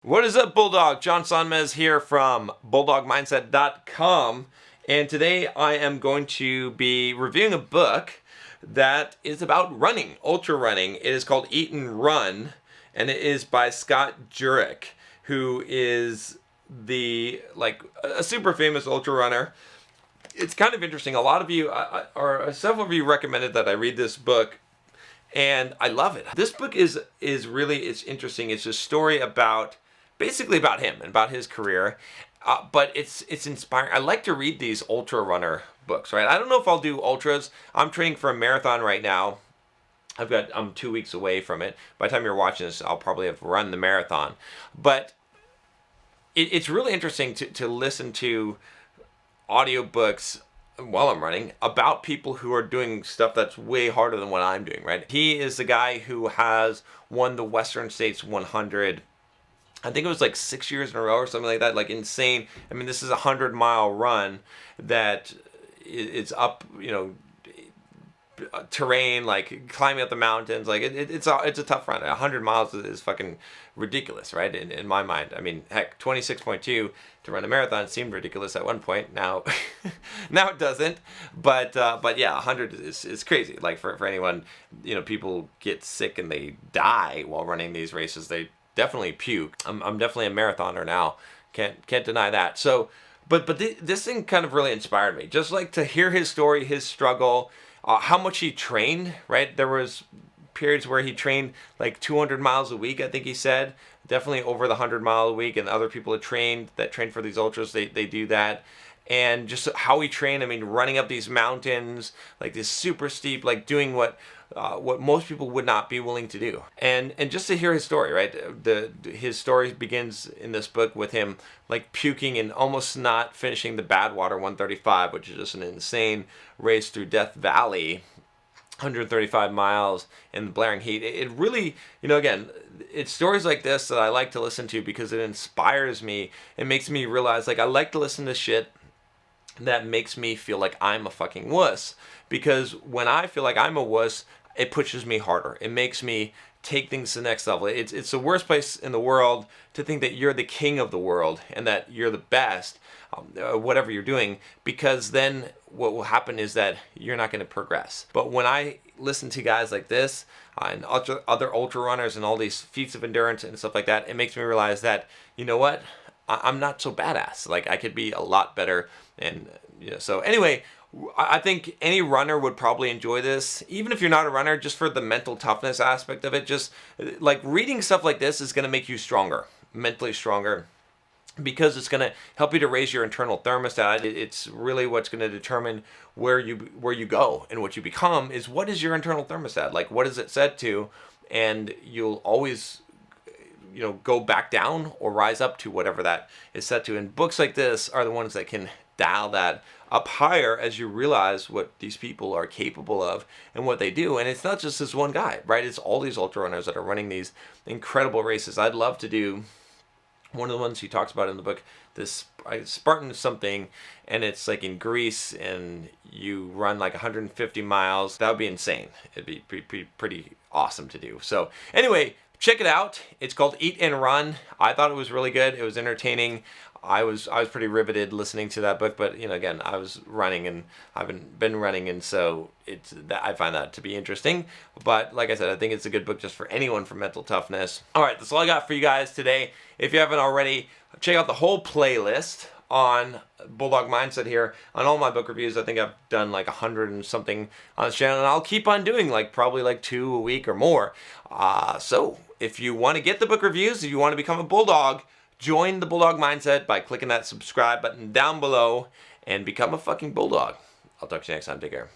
What is up, Bulldog? John Sonmez here from BulldogMindset.com, and today I am going to be reviewing a book that is about running, ultra running. It is called Eat and Run, and it is by Scott Jurek, who is a super famous ultra runner. It's kind of interesting. A lot of you, several of you recommended that I read this book, and I love it. This book is really, it's interesting. It's a story basically about him and about his career, but it's inspiring. I like to read these ultra runner books, right? I don't know if I'll do ultras. I'm training for a marathon right now. I'm 2 weeks away from it. By the time you're watching this, I'll probably have run the marathon. But it's really interesting to listen to audiobooks while I'm running about people who are doing stuff that's way harder than what I'm doing, right? He is the guy who has won the Western States 100. I think it was like 6 years in a row or something like that, like insane. I mean, this is a 100-mile run that it's up, terrain, like climbing up the mountains. Like it's a tough run. 100 miles is fucking ridiculous, right? In my mind. I mean, heck, 26.2 to run a marathon seemed ridiculous at one point. Now, now it doesn't. But yeah, 100 is crazy. Like for anyone, people get sick and they die while running these races. They definitely puke. I'm definitely a marathoner now. Can't deny that. So, but this thing kind of really inspired me. Just like to hear his story, his struggle, how much he trained, right? There was periods where he trained like 200 miles a week, I think he said. Definitely over the 100-mile a week, and other people that trained for these ultras, they do that. And just how he trained, I mean, running up these mountains, like this super steep, like doing what most people would not be willing to do. And just to hear his story, right? His story begins in this book with him like puking and almost not finishing the Badwater 135, which is just an insane race through Death Valley, 135 miles in the blaring heat. It really, again, it's stories like this that I like to listen to because it inspires me. It makes me realize, like, I like to listen to shit that makes me feel like I'm a fucking wuss. Because when I feel like I'm a wuss, it pushes me harder. It makes me take things to the next level. It's the worst place in the world to think that you're the king of the world and that you're the best, whatever you're doing, because then what will happen is that you're not going to progress. But when I listen to guys like this and other ultra runners and all these feats of endurance and stuff like that, it makes me realize that, you know what? I'm not so badass. Like, I could be a lot better. And so anyway, I think any runner would probably enjoy this, even if you're not a runner, just for the mental toughness aspect of it. Just like reading stuff like this is going to make you stronger, mentally stronger, because it's going to help you to raise your internal thermostat. It's really what's going to determine where you go and what you become. Is what is your internal thermostat? Like, what is it set to? And you'll always go back down or rise up to whatever that is set to. And books like this are the ones that can dial that up higher as you realize what these people are capable of and what they do. And it's not just this one guy, right? It's all these ultra runners that are running these incredible races. I'd love to do one of the ones he talks about in the book, this Spartan something, and it's like in Greece, and you run like 150 miles. That would be insane. It'd be pretty awesome to do. So anyway, check it out. It's called Eat and Run. I thought it was really good. It was entertaining. I was pretty riveted listening to that book, but again, I was running and I've been running, and so I find that to be interesting. But like I said, I think it's a good book just for anyone for mental toughness. All right, that's all I got for you guys today. If you haven't already, check out the whole playlist on Bulldog Mindset here on all my book reviews. I think I've done like 100 and something on this channel, and I'll keep on doing probably like 2 a week or more. So if you want to get the book reviews, if you want to become a Bulldog, join the Bulldog Mindset by clicking that subscribe button down below and become a fucking Bulldog. I'll talk to you next time. Take care.